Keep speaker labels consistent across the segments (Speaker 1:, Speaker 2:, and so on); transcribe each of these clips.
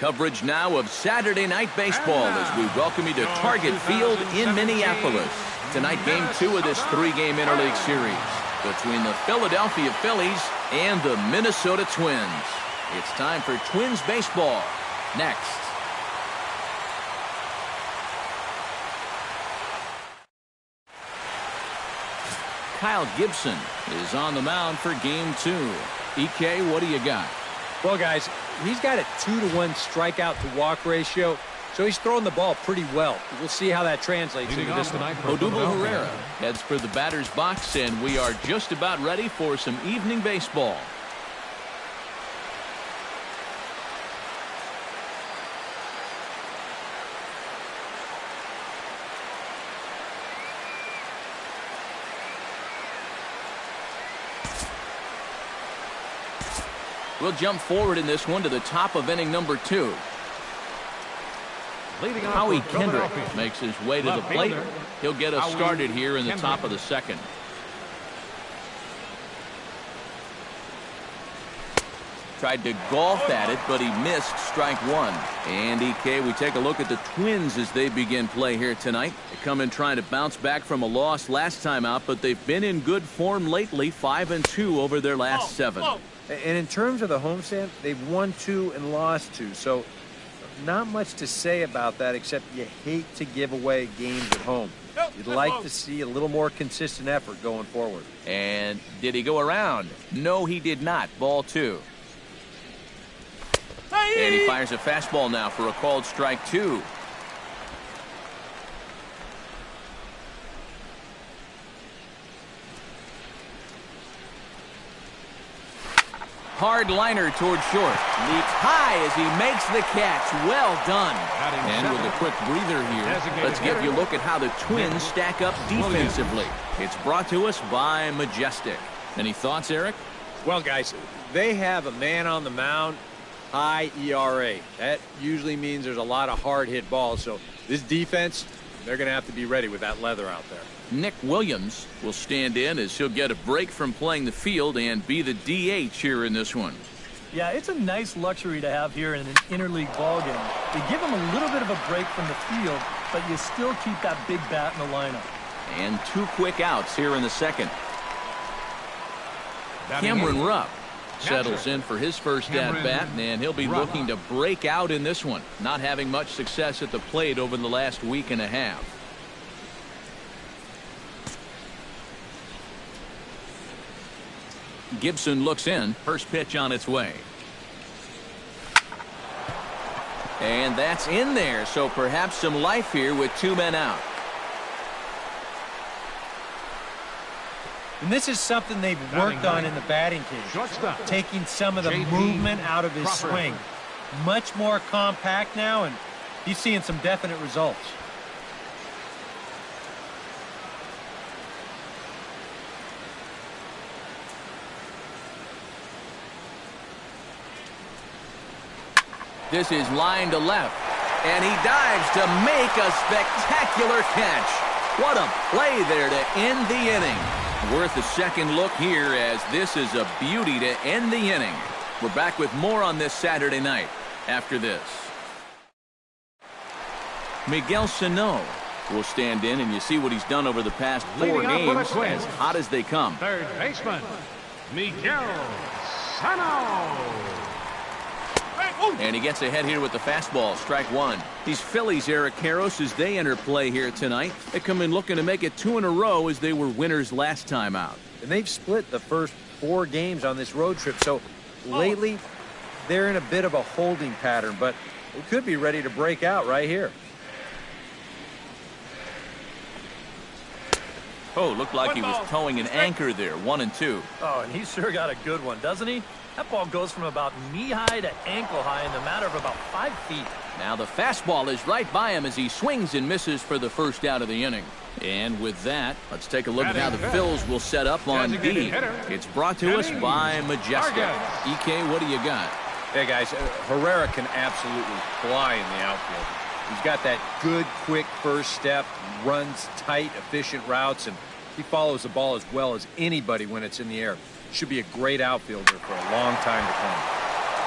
Speaker 1: Coverage now of Saturday Night Baseball as we welcome you to Target Field in Minneapolis. Tonight, Game 2 of this 3-game interleague series between the Philadelphia Phillies and the Minnesota Twins. It's time for Twins baseball. Next. Kyle Gibson is on the mound for Game 2. EK, what do you got?
Speaker 2: Well, guys, he's got a 2-to-1 strikeout to walk ratio, so he's throwing the ball pretty well. We'll see how that translates into this one.
Speaker 1: Odubel Herrera heads for the batter's box, and we are just about ready for some evening baseball. We'll jump forward in this one to the top of inning number 2. Howie Kendrick makes his way to the plate. He'll get us started here in the top of the second. Tried to golf at it, but he missed strike 1. And EK, we take a look at the Twins as they begin play here tonight. They come in trying to bounce back from a loss last time out, but they've been in good form lately, 5-2 over their last 7.
Speaker 2: And in terms of the homestand, they've won 2 and lost 2. So not much to say about that, except you hate to give away games at home. You'd like to see a little more consistent effort going forward.
Speaker 1: And did he go around? No, he did not. Ball 2. And he fires a fastball now for a called strike 2. Hard liner toward short. Leaps high as he makes the catch. Well done. And with a quick breather here, let's give you a look at how the Twins stack up defensively. It's brought to us by Majestic. Any thoughts, Eric?
Speaker 2: Well, guys, they have a man on the mound, high ERA. That usually means there's a lot of hard hit balls. So this defense, they're going to have to be ready with that leather out there.
Speaker 1: Nick Williams will stand in as he'll get a break from playing the field and be the DH here in this one.
Speaker 3: Yeah, it's a nice luxury to have here in an interleague ballgame. They give him a little bit of a break from the field, but you still keep that big bat in the lineup.
Speaker 1: And 2 quick outs here in the second. Cameron Rupp settles in for his first at-bat, and he'll be looking to break out in this one, not having much success at the plate over the last week and a half. Gibson looks in. First pitch on its way. And that's in there, so perhaps some life here with 2 men out.
Speaker 2: And this is something they've worked on in the batting cage, taking some of the movement out of his swing. Much more compact now, and he's seeing some definite results.
Speaker 1: This is line to left, and he dives to make a spectacular catch. What a play there to end the inning. Worth a second look here, as this is a beauty to end the inning. We're back with more on this Saturday night after this. Miguel Sano will stand in, and you see what he's done over the past 4 games, as hot as they come.
Speaker 4: Third baseman, Miguel Sano.
Speaker 1: And he gets ahead here with the fastball, strike 1. These Phillies, Eric Karros, as they enter play here tonight, they come in looking to make it 2 in a row as they were winners last time out.
Speaker 2: And they've split the first 4 games on this road trip, so lately they're in a bit of a holding pattern, but they could be ready to break out right here.
Speaker 1: Oh, looked like he was towing an anchor there, 1-2.
Speaker 3: Oh, and he sure got a good one, doesn't he? That ball goes from about knee-high to ankle-high in the matter of about 5 feet.
Speaker 1: Now the fastball is right by him as he swings and misses for the first out of the inning. And with that, let's take a look at how the Phils will set up on D. It's brought to us by Majestic. EK, what do you got?
Speaker 2: Hey, guys, Herrera can absolutely fly in the outfield. He's got that good, quick first step, runs tight, efficient routes, and he follows the ball as well as anybody when it's in the air. Should be a great outfielder for a long time to come.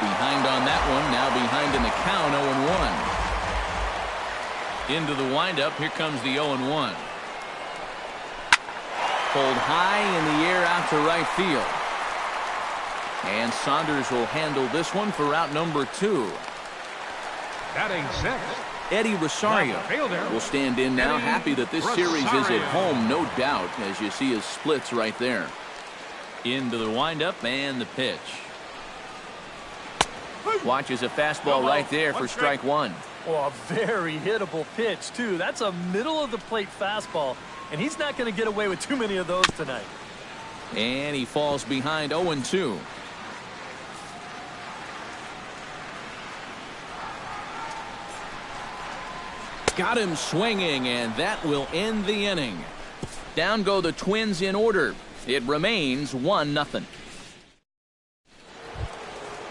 Speaker 1: Behind on that one, now behind in the count, 0-1. Into the windup, here comes the 0-1. Pulled high in the air out to right field. And Saunders will handle this one for out number 2.
Speaker 4: Batting sixth,
Speaker 1: Eddie Rosario will stand in now, happy that this series is at home, no doubt, as you see his splits right there. Into the windup and the pitch. Watches a fastball right there for strike 1.
Speaker 3: Oh, a very hittable pitch, too. That's a middle-of-the-plate fastball, and he's not going to get away with too many of those tonight.
Speaker 1: And he falls behind 0-2. Got him swinging, and that will end the inning. Down go the Twins in order. It remains 1-0.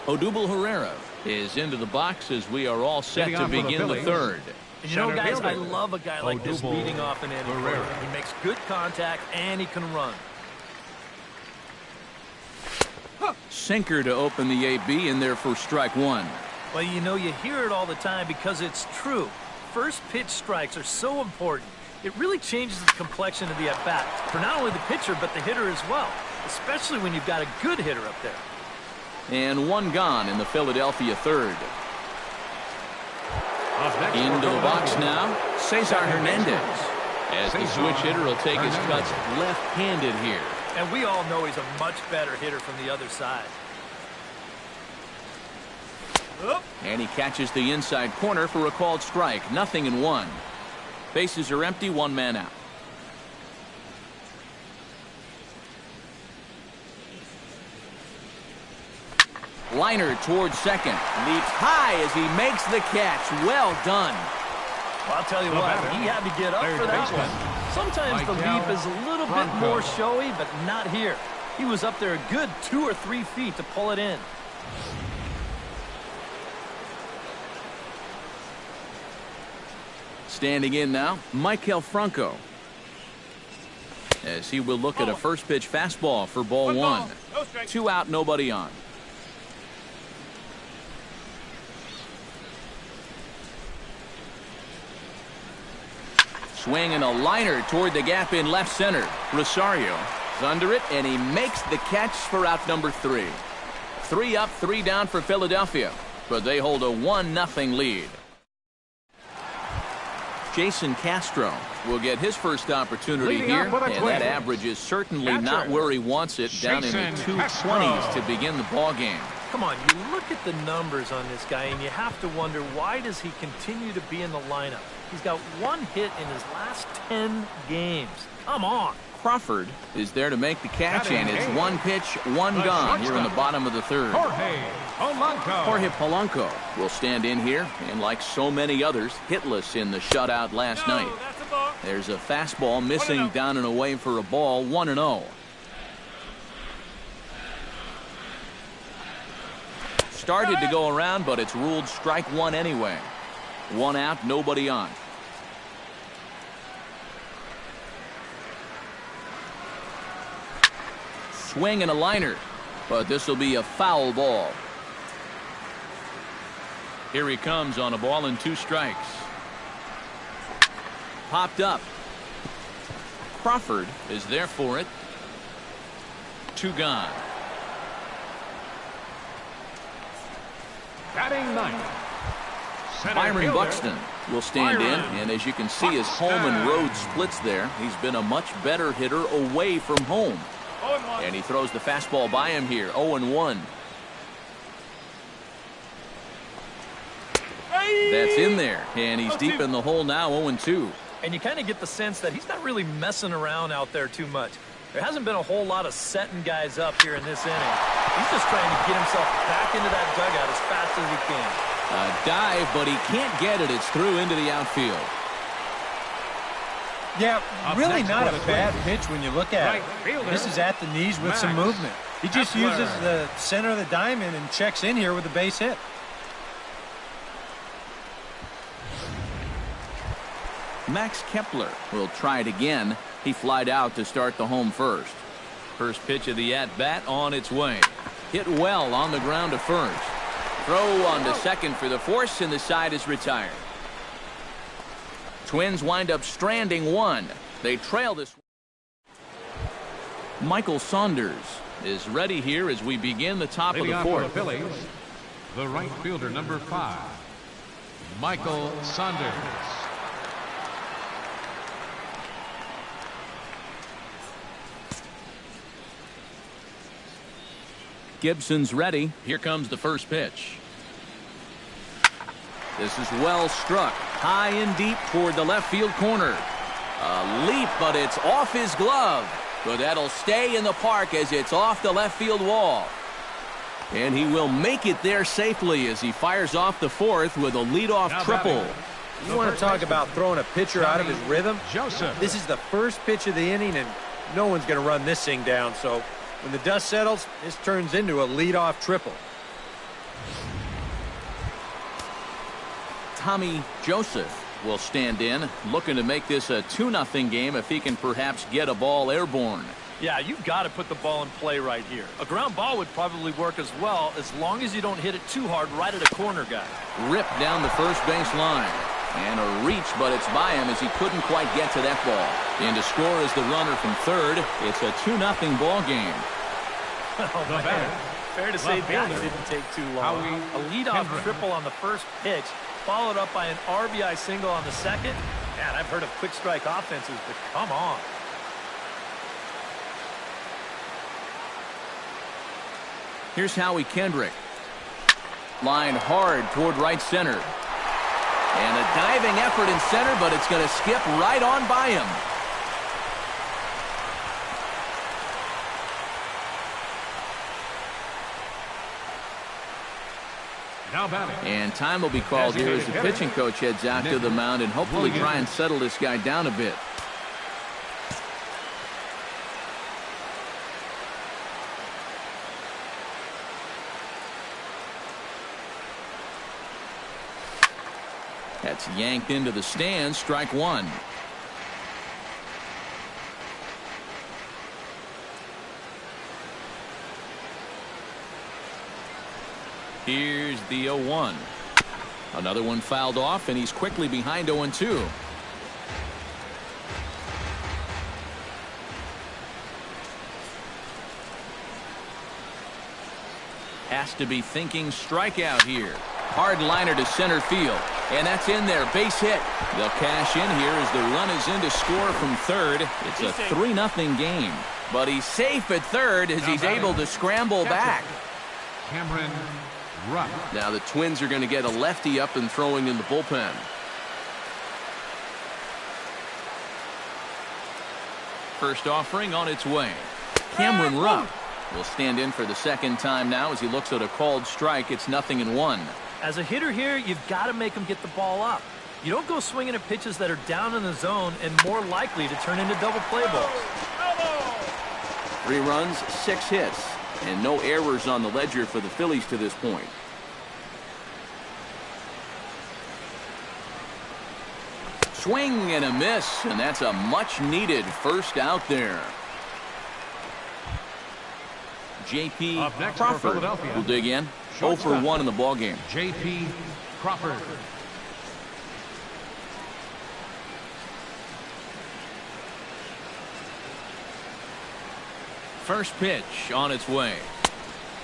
Speaker 1: Odubel Herrera is into the box as we are all set to begin the third.
Speaker 3: And you know, guys, I love a guy like this leading off an inning. He makes good contact, and he can run.
Speaker 1: Sinker to open the AB in there for strike 1.
Speaker 3: Well, you know, you hear it all the time because it's true. First pitch strikes are so important. It really changes the complexion of the at-bat for not only the pitcher but the hitter as well, especially when you've got a good hitter up there.
Speaker 1: And one gone in the Philadelphia third. Into the box now, Cesar Hernandez. As the switch hitter will take his cuts left-handed here.
Speaker 3: And we all know he's a much better hitter from the other side.
Speaker 1: And he catches the inside corner for a called strike. 0-1. Bases are empty, one man out. Liner towards second. Leaps high as he makes the catch. Well done.
Speaker 3: Well, I'll tell you what, he had to get up for that one. Sometimes the leap is a little bit more showy, but not here. He was up there a good 2 or 3 feet to pull it in.
Speaker 1: Standing in now, Maikel Franco. As he will look at a first pitch fastball for ball 1. 2 out, nobody on. Swing and a liner toward the gap in left center. Rosario is under it, and he makes the catch for out number 3. 3 up, 3 down for Philadelphia, but they hold a 1-0 lead. Jason Castro will get his first opportunity here, and that average is certainly not where he wants it, down in the 220s to begin the ball game.
Speaker 3: Come on, you look at the numbers on this guy, and you have to wonder, why does he continue to be in the lineup? He's got 1 hit in his last 10 games. Come on.
Speaker 1: Crawford is there to make the catch, and it's 1 pitch, 1 gone here in the bottom of the third. Jorge Polanco will stand in here, and like so many others, hitless in the shutout last night. There's a fastball missing down and away for a ball, 1-0. Started to go around, but it's ruled strike 1 anyway. 1 out, nobody on. Swing and a liner, but this will be a foul ball. Here he comes on a ball and 2 strikes. Popped up. Crawford is there for it. 2 gone.
Speaker 4: Batting 9th.
Speaker 1: Byron Buxton will stand in, and as you can see, his home and road splits there. He's been a much better hitter away from home. And he throws the fastball by him here, 0-1. That's in there, and he's deep in the hole now, 0-2.
Speaker 3: And you kind of get the sense that he's not really messing around out there too much. There hasn't been a whole lot of setting guys up here in this inning. He's just trying to get himself back into that dugout as fast as he can.
Speaker 1: A dive, but he can't get it. It's through into the outfield.
Speaker 2: Yeah, really not a bad pitch when you look at it. This is at the knees with some movement. He just uses the center of the diamond and checks in here with a base hit.
Speaker 1: Max Kepler will try it again. He flied out to start the home first. First pitch of the at-bat on its way. Hit well on the ground to first. Throw on to second for the force, and the side is retired. Twins wind up stranding one. They trail this. Michael Saunders is ready here as we begin the top of the fourth.
Speaker 4: For the Phillies, the right fielder, number 5, Michael Saunders.
Speaker 1: Gibson's ready. Here comes the first pitch. This is well struck. High and deep toward the left field corner. A leap, but it's off his glove. But that'll stay in the park as it's off the left field wall. And he will make it there safely as he fires off the fourth with a leadoff triple.
Speaker 2: You want to talk about throwing a pitcher out of his rhythm?
Speaker 4: Joseph.
Speaker 2: This is the first pitch of the inning, and no one's going to run this thing down. So when the dust settles, this turns into a leadoff triple.
Speaker 1: Tommy Joseph will stand in, looking to make this a 2-0 game if he can perhaps get a ball airborne.
Speaker 3: Yeah, you've got to put the ball in play right here. A ground ball would probably work as well, as long as you don't hit it too hard right at a corner guy.
Speaker 1: Ripped down the first base line. And a reach, but it's by him as he couldn't quite get to that ball. In to score is the runner from third. It's a 2-0 ball game.
Speaker 3: Oh, man. Fair to say that didn't take too long. A leadoff triple on the first pitch, followed up by an RBI single on the second. Man, I've heard of quick strike offenses, but come on.
Speaker 1: Here's Howie Kendrick. Line hard toward right center. And a diving effort in center, but it's going to skip right on by him.
Speaker 4: Now batting.
Speaker 1: And time will be called here as the pitching coach heads out to the mound and hopefully try and settle this guy down a bit. That's yanked into the stands. Strike one. Here's the 0-1. Another one fouled off, and he's quickly behind 0-2. Has to be thinking strikeout here. Hard liner to center field. And that's in there. Base hit. They'll cash in here as the run is in to score from third. It's a 3-0 game. But he's safe at third as he's able to scramble back.
Speaker 4: Cameron Rupp.
Speaker 1: Now the Twins are going to get a lefty up and throwing in the bullpen. First offering on its way. Cameron Rupp will stand in for the second time now as he looks at a called strike. It's 0-1.
Speaker 3: As a hitter here, you've got to make him get the ball up. You don't go swinging at pitches that are down in the zone and more likely to turn into double play balls.
Speaker 1: 3 runs, 6 hits, and no errors on the ledger for the Phillies to this point. Swing and a miss, and that's a much-needed first out there. J.P. Crawford will dig in. 0 for 1 in the ballgame.
Speaker 4: J.P. Crawford.
Speaker 1: First pitch on its way.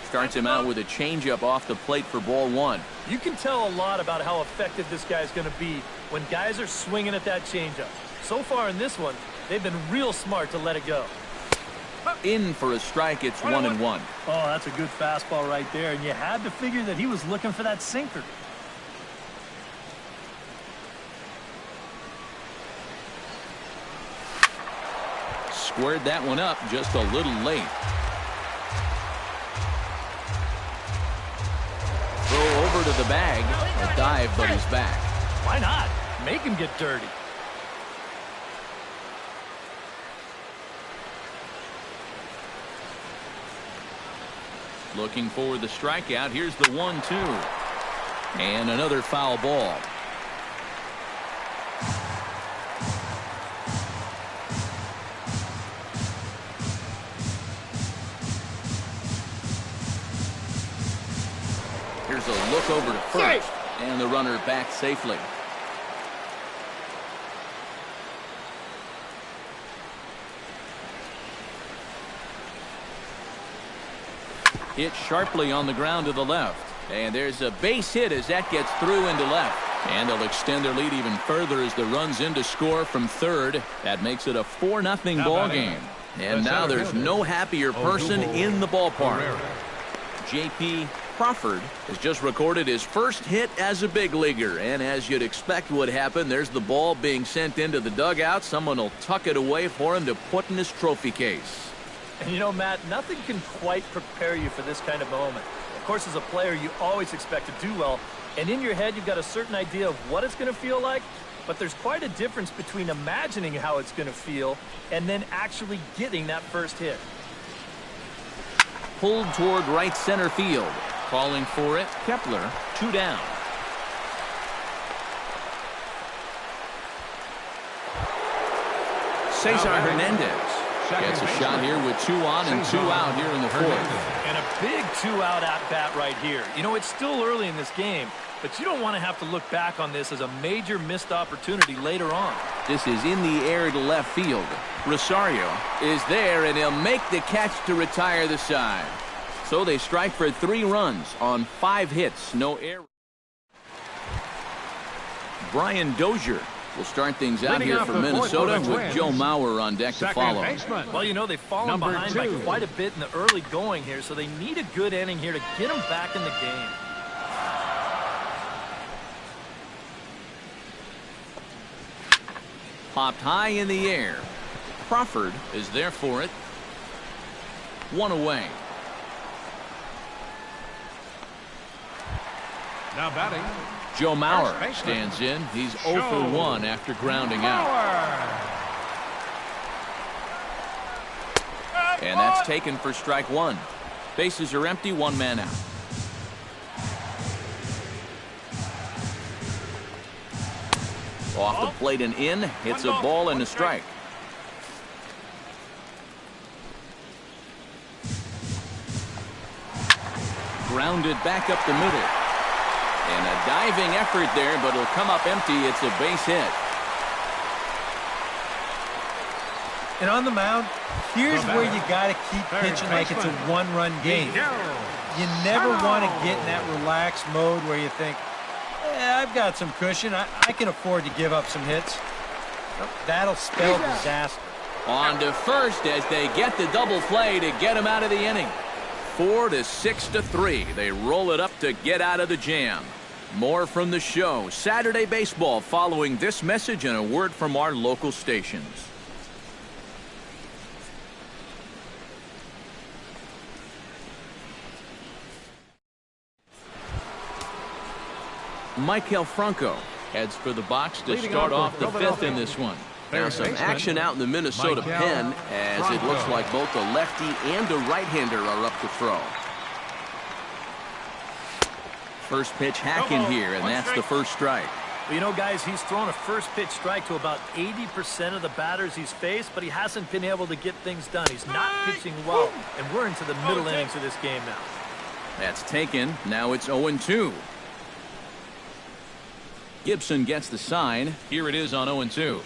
Speaker 1: Starts him out with a changeup off the plate for ball 1.
Speaker 3: You can tell a lot about how effective this guy's going to be when guys are swinging at that changeup. So far in this one, they've been real smart to let it go.
Speaker 1: In for a strike. It's 1-1.
Speaker 3: Oh, that's a good fastball right there, and you had to figure that he was looking for that sinker.
Speaker 1: Squared that one up just a little late. Throw over to the bag. A dive, but he's back.
Speaker 3: Why not? Make him get dirty.
Speaker 1: Looking for the strikeout. Here's the 1-2. And another foul ball. Here's a look over to first. And the runner back safely. Hit sharply on the ground to the left. And there's a base hit as that gets through into left. And they'll extend their lead even further as the run's in to score from third. That makes it a 4-0 ball game. And now there's no happier person in the ballpark. J.P. Crawford has just recorded his first hit as a big leaguer. And as you'd expect would happen, there's the ball being sent into the dugout. Someone will tuck it away for him to put in his trophy case.
Speaker 3: And you know, Matt, nothing can quite prepare you for this kind of moment. Of course, as a player, you always expect to do well. And in your head, you've got a certain idea of what it's going to feel like. But there's quite a difference between imagining how it's going to feel and then actually getting that first hit.
Speaker 1: Pulled toward right center field. Calling for it, Kepler, 2 down. Cesar Hernandez gets a shot here with 2 on and 2 out here in the fourth.
Speaker 3: And a big 2-out at-bat right here. You know, it's still early in this game, but you don't want to have to look back on this as a major missed opportunity later on.
Speaker 1: This is in the air to left field. Rosario is there, and he'll make the catch to retire the side. So they strike for 3 runs on 5 hits, no error. Brian Dozier will start things out here for Minnesota with Joe Mauer on deck to follow.
Speaker 3: Well, you know, they've fallen behind by quite a bit in the early going here, so they need a good inning here to get them back in the game.
Speaker 1: Popped high in the air. Crawford is there for it. 1 away.
Speaker 4: Now batting,
Speaker 1: Joe Mauer stands in. He's 0 for 1 after grounding out. And that's taken for strike 1. Bases are empty, 1 man out. Off the plate and in. Hits a ball and a strike. Grounded back up the middle. And a diving effort there, but it'll come up empty. It's a base hit.
Speaker 2: And on the mound, here's where you got to keep pitching like it's a 1-run game. You never want to get in that relaxed mode where you think, I've got some cushion. I can afford to give up some hits. That'll spell disaster.
Speaker 1: On to first as they get the double play to get him out of the inning. 4 to 6 to 3. They roll it up to get out of the jam. More from the show. Saturday Baseball following this message and a word from our local stations. Maikel Franco heads for the box to start off the 5th in this one. Now some action out in the Minnesota pen as it looks like both a lefty and a right-hander are up to throw. First pitch hacking here, and that's the first strike.
Speaker 3: Well, you know, guys, he's thrown a first pitch strike to about 80% of the batters he's faced, but he hasn't been able to get things done. He's not pitching well, and we're into the middle innings of this game now.
Speaker 1: That's taken. Now it's 0-2. Gibson gets the sign. Here it is on 0-2.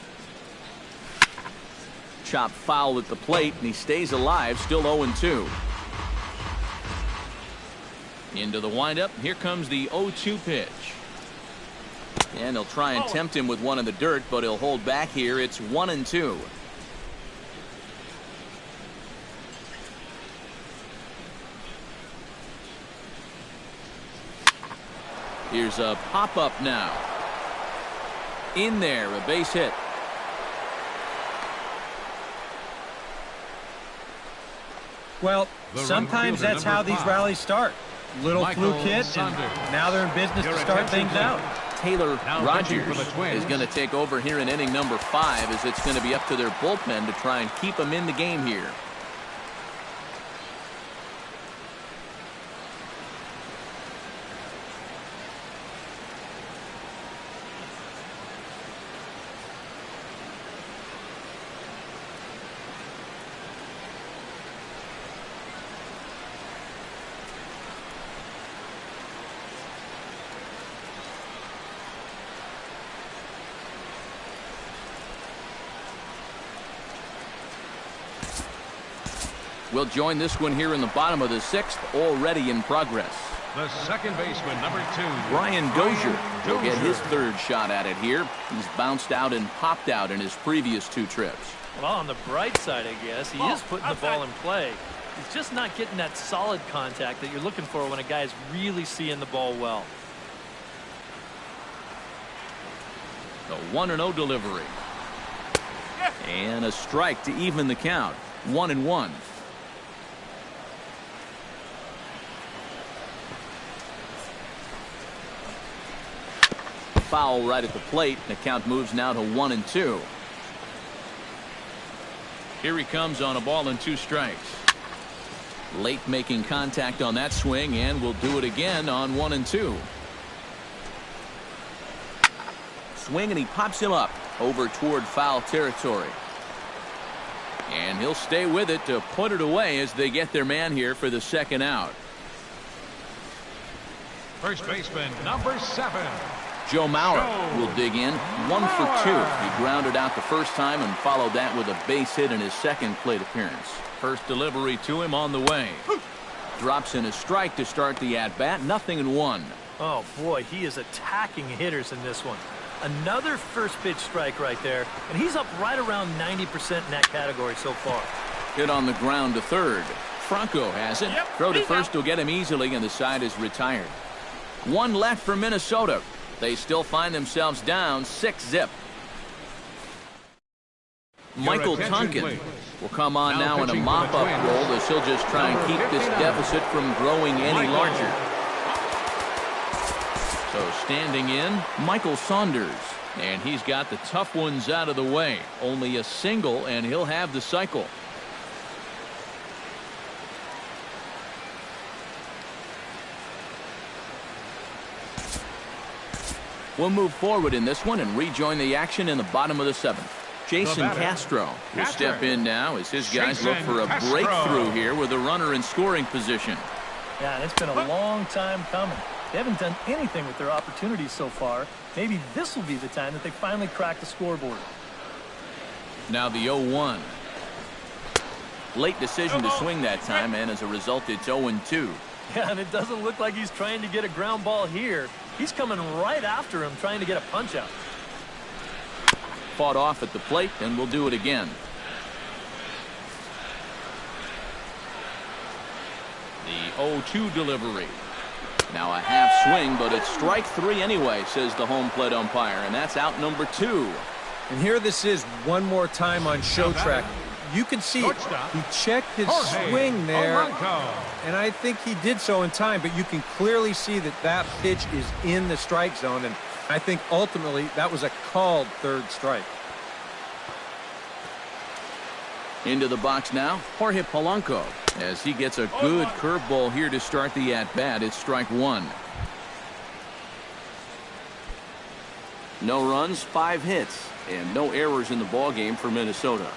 Speaker 1: Chop foul at the plate, and he stays alive, still 0-2. Into the windup. Here comes the 0-2 pitch. And they'll try and tempt him with one in the dirt, but he'll hold back here. It's 1-2. Here's a pop-up now. In there, a base hit.
Speaker 2: Well, sometimes that's how these rallies start. Little fluke hit, and now they're in business to start things out.
Speaker 1: Taylor Rogers is going to take over here in inning number 5 as it's going to be up to their bullpen to try and keep them in the game here. We'll join this one here in the bottom of the 6th, already in progress.
Speaker 4: The second baseman, number 2.
Speaker 1: Brian Dozier will get his 3rd shot at it here. He's bounced out and popped out in his previous 2 trips.
Speaker 3: Well, on the bright side, I guess, he is putting the ball in play. He's just not getting that solid contact that you're looking for when a guy's really seeing the ball well.
Speaker 1: The 1-0 delivery. And a strike to even the count. 1-1. Foul right at the plate. The count moves now to 1-2. Here he comes on a ball and 2 strikes. Late making contact on that swing, and will do it again on 1-2. Swing, and he pops him up over toward foul territory. And he'll stay with it to put it away as they get their man here for the 2nd out.
Speaker 4: First baseman, number 7.
Speaker 1: Joe Mauer will dig in. 1 for 2. He grounded out the first time and followed that with a base hit in his 2nd plate appearance. First delivery to him on the way. Drops in a strike to start the at-bat. 0-1.
Speaker 3: Oh, boy, he is attacking hitters in this one. Another first pitch strike right there, and he's up right around 90% in that category so far.
Speaker 1: Hit on the ground to 3rd. Franco has it. Throw to first will get him easily, and the side is retired. 1 left for Minnesota. They still find themselves down 6-0. Michael Tonkin will come on now in a mop-up role as he'll just try and keep this deficit from growing any larger. So standing in, Michael Saunders. And he's got the tough ones out of the way. Only a single, and he'll have the cycle. We'll move forward in this one and rejoin the action in the bottom of the 7th. Jason Castro will step in now as his guys look for a breakthrough here with a runner in scoring position.
Speaker 3: Yeah, it's been a long time coming. They haven't done anything with their opportunities so far. Maybe this will be the time that they finally crack the scoreboard.
Speaker 1: Now the 0-1. Late decision to swing that time, and as a result, it's 0-2.
Speaker 3: Yeah, and it doesn't look like he's trying to get a ground ball here. He's coming right after him, trying to get a punch out.
Speaker 1: Fought off at the plate, and we'll do it again. The 0-2 delivery. Now a half swing, but it's strike 3 anyway, says the home plate umpire, and that's out number 2.
Speaker 2: And here this is one more time on show track. You can see he checked his swing there, and I think he did so in time, but you can clearly see that that pitch is in the strike zone, and I think ultimately that was a called 3rd strike.
Speaker 1: Into the box now, Jorge Polanco, as he gets a good curveball here to start the at-bat. It's strike 1. No runs, 5 hits, and no errors in the ballgame for Minnesota.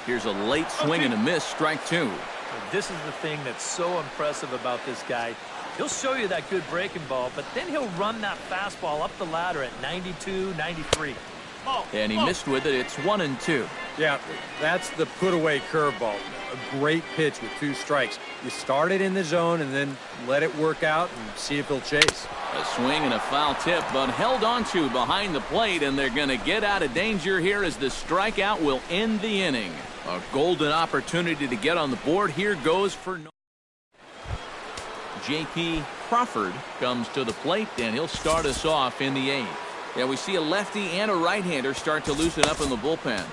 Speaker 1: Here's a late swing and a miss, strike 2.
Speaker 3: This is the thing that's so impressive about this guy. He'll show you that good breaking ball, but then he'll run that fastball up the ladder at 92, 93.
Speaker 1: And he missed with it. It's 1-2.
Speaker 2: Yeah, that's the put-away curveball. A great pitch with 2 strikes. You start it in the zone and then let it work out and see if he'll chase.
Speaker 1: A swing and a foul tip, but held onto behind the plate, and they're going to get out of danger here as the strikeout will end the inning. A golden opportunity to get on the board. Here goes for J.P. Crawford comes to the plate, and he'll start us off in the 8th. Yeah, we see a lefty and a right-hander start to loosen up in the bullpen.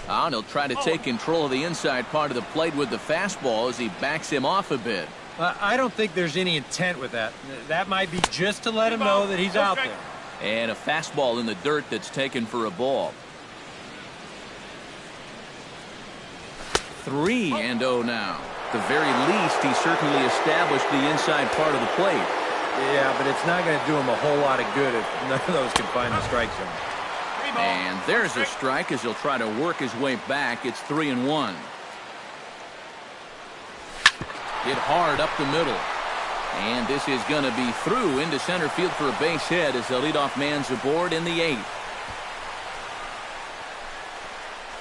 Speaker 1: And he'll try to take control of the inside part of the plate with the fastball as he backs him off a bit.
Speaker 2: I don't think there's any intent with that. That might be just to let him know that he's out there.
Speaker 1: And a fastball in the dirt that's taken for a ball. 3-0 now. At the very least, he certainly established the inside part of the plate.
Speaker 2: Yeah, but it's not going to do him a whole lot of good if none of those can find the strike zone.
Speaker 1: And there's a strike as he'll try to work his way back. It's 3-1. Hit hard up the middle. And this is going to be through into center field for a base hit as the leadoff man's aboard in the 8th.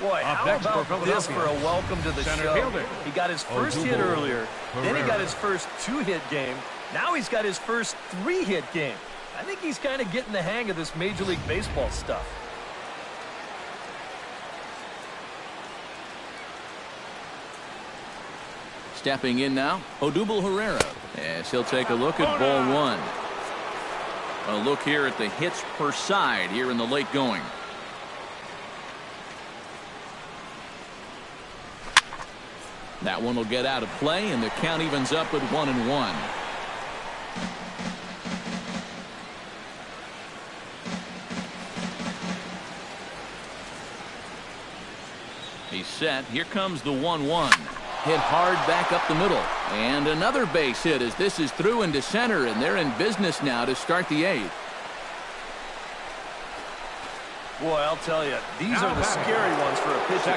Speaker 3: Boy, how about this for a welcome to the show? He got his first hit earlier, then he got his first 2-hit game. Now he's got his first 3-hit game. I think he's kind of getting the hang of this Major League Baseball stuff.
Speaker 1: Stepping in now, Odubel Herrera, as he'll take a look at ball 1. A look here at the hits per side here in the late going. That one will get out of play, and the count evens up at 1-1. He's set. Here comes the 1-1. Hit hard back up the middle. And another base hit as this is through into center, and they're in business now to start the 8th.
Speaker 3: Boy, I'll tell you, these are the scary ones for a pitcher.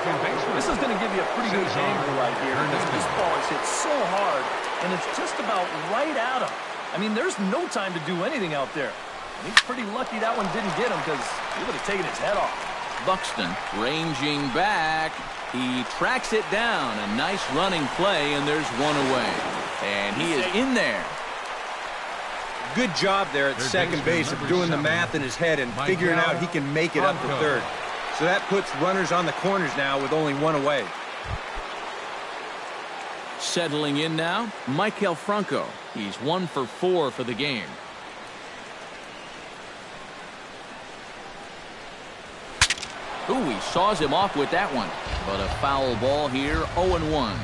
Speaker 3: This is going to give you a pretty good angle right here because this ball is hit so hard, and it's just about right at him. I mean, there's no time to do anything out there. And he's pretty lucky that one didn't get him because he would have taken his head off.
Speaker 1: Buxton ranging back. He tracks it down. A nice running play, and there's one away. And he is in there.
Speaker 2: Good job there at second base of doing the math in his head and figuring out he can make it up to third. So that puts runners on the corners now with only one away.
Speaker 1: Settling in now, Maikel Franco. He's 1 for 4 for the game. Ooh, he saws him off with that one. But a foul ball here, 0-1.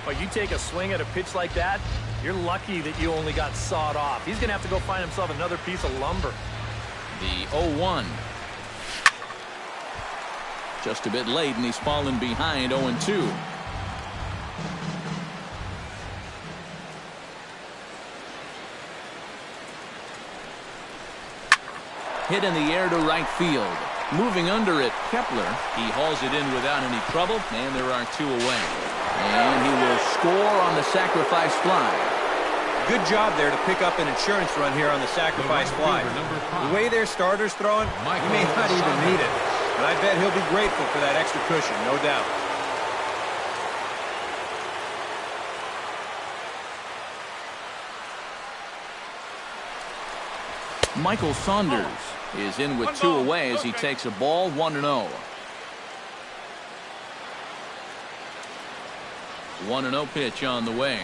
Speaker 3: But you take a swing at a pitch like that, you're lucky that you only got sawed off. He's going to have to go find himself another piece of lumber.
Speaker 1: The 0-1. Just a bit late, and he's fallen behind 0-2. Hit in the air to right field. Moving under it, Kepler. He hauls it in without any trouble, and there are 2 away. And he will score on the sacrifice fly.
Speaker 2: Good job there to pick up an insurance run here on the sacrifice fly. The way their starter's throwing, he may not even need it. But I bet he'll be grateful for that extra cushion, no doubt.
Speaker 1: Michael Saunders is in with 2 away as he takes a ball, 1-0. 1-0 pitch on the way.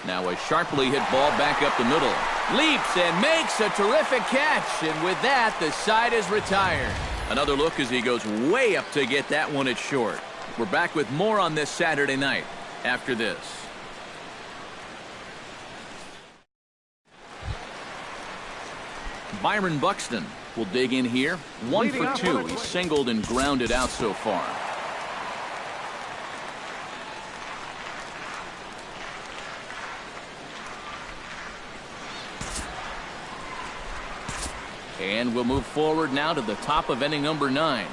Speaker 1: Now a sharply hit ball back up the middle. Leaps and makes a terrific catch. And with that, the side is retired. Another look as he goes way up to get that one at short. We're back with more on this Saturday night after this. Byron Buxton will dig in here. 1 for 2. He's singled and grounded out so far. And we'll move forward now to the top of inning number 9.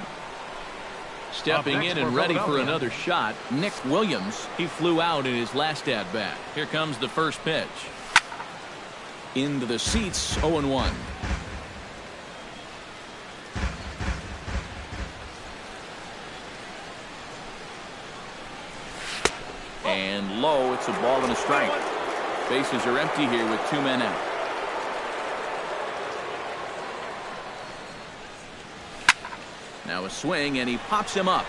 Speaker 1: Stepping in and ready for another shot, Nick Williams. He flew out in his last at-bat. Here comes the first pitch. Into the seats, 0-1. And low, it's a ball and a strike. Bases are empty here with 2 men out. Now a swing, and he pops him up.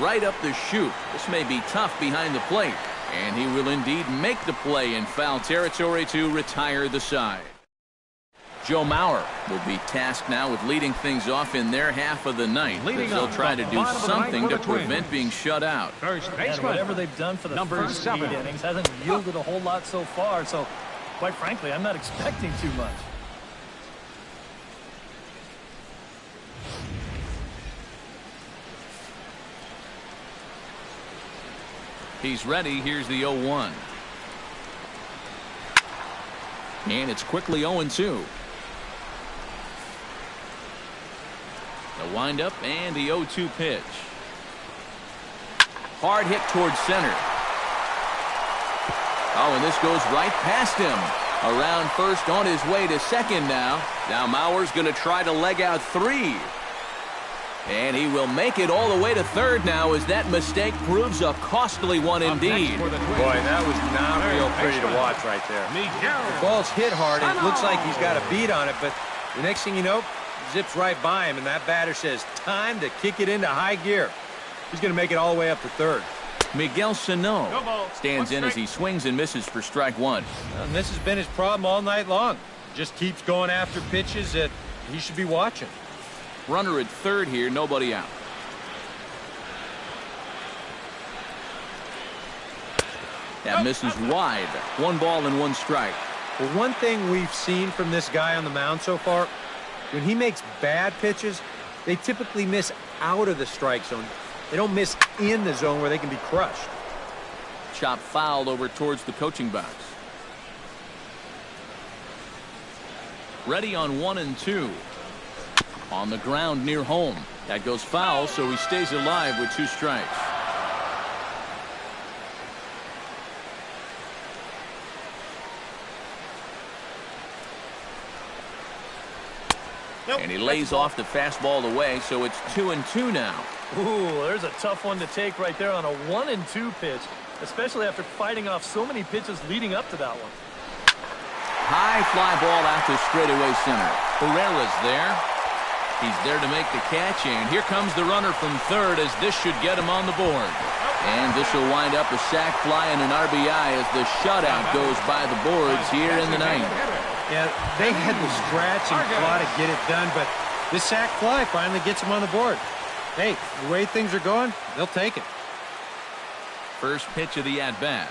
Speaker 1: Right up the chute. This may be tough behind the plate. And he will indeed make the play in foul territory to retire the side. Joe Mauer will be tasked now with leading things off in their half of the ninth. They'll try to do something to prevent being shut out.
Speaker 3: And whatever they've done for the first 8 innings hasn't yielded a whole lot so far. So, quite frankly, I'm not expecting too much.
Speaker 1: He's ready. Here's the 0-1. And it's quickly 0-2. The windup and the 0-2 pitch. Hard hit towards center. Oh, and this goes right past him. Around first, on his way to second now. Now Mauer's going to try to leg out 3. And he will make it all the way to third now as that mistake proves a costly one indeed.
Speaker 2: Boy, that was not real pretty to watch right there. The ball's hit hard, and it looks like he's got a beat on it, but the next thing you know, zips right by him, and that batter says, time to kick it into high gear. He's going to make it all the way up to third.
Speaker 1: Miguel Sano stands in as he swings and misses for strike 1.
Speaker 2: And this has been his problem all night long. Just keeps going after pitches that he should be watching.
Speaker 1: Runner at third here, nobody out. That misses wide. 1 ball and 1 strike.
Speaker 2: Well, one thing we've seen from this guy on the mound so far, when he makes bad pitches, they typically miss out of the strike zone. They don't miss in the zone where they can be crushed.
Speaker 1: Chop fouled over towards the coaching box. Ready on 1 and 2. On the ground near home. That goes foul, so he stays alive with 2 strikes. And he lays off the fastball away, so it's 2 and 2 now.
Speaker 3: Ooh, there's a tough one to take right there on a 1 and 2 pitch, especially after fighting off so many pitches leading up to that one.
Speaker 1: High fly ball out to straightaway center. Herrera's there. He's there to make the catch, and here comes the runner from third as this should get him on the board. And this will wind up a sac fly and an RBI as the shutout goes by the boards here in the 9th.
Speaker 2: Yeah, they had the scratch and claw to get it done, but this sac fly finally gets him on the board. Hey, the way things are going, they'll take it.
Speaker 1: First pitch of the at-bat.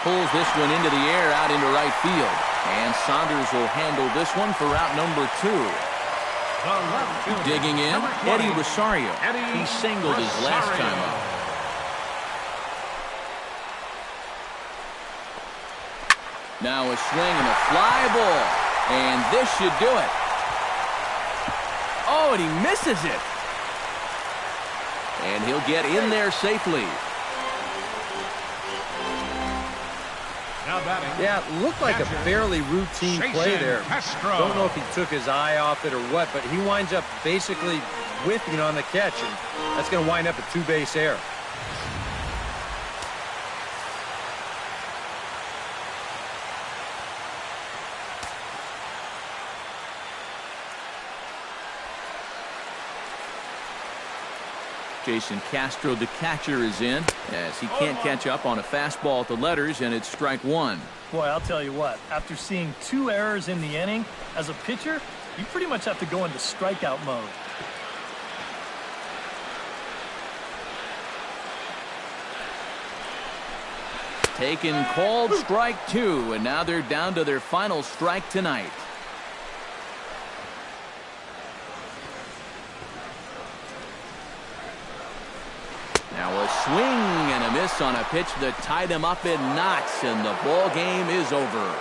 Speaker 1: Pulls this one into the air out into right field. And Saunders will handle this one for out number 2. Digging in, Eddie Rosario. He singled his last time up. Now a swing and a fly ball. And this should do it. Oh, and he misses it. And he'll get in there safely.
Speaker 2: Yeah, it looked like a fairly routine play there. Don't know if he took his eye off it or what, but he winds up basically whiffing on the catch, and that's going to wind up a 2-base error.
Speaker 1: Jason Castro, the catcher, is in as he can't catch up on a fastball at the letters, and it's strike 1.
Speaker 3: Boy, I'll tell you what, after seeing 2 errors in the inning, as a pitcher, you pretty much have to go into strikeout mode.
Speaker 1: Taken, called strike 2, and now they're down to their final strike tonight. Now a swing and a miss on a pitch that tied him up in knots, and the ball game is over.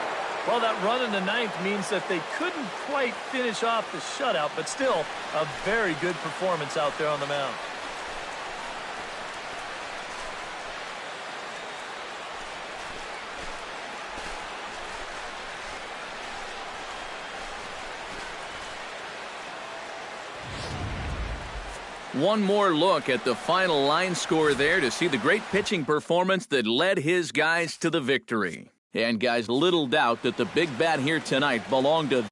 Speaker 3: Well, that run in the 9th means that they couldn't quite finish off the shutout, but still a very good performance out there on the mound.
Speaker 1: One more look at the final line score there to see the great pitching performance that led his guys to the victory. And guys, little doubt that the big bat here tonight belonged to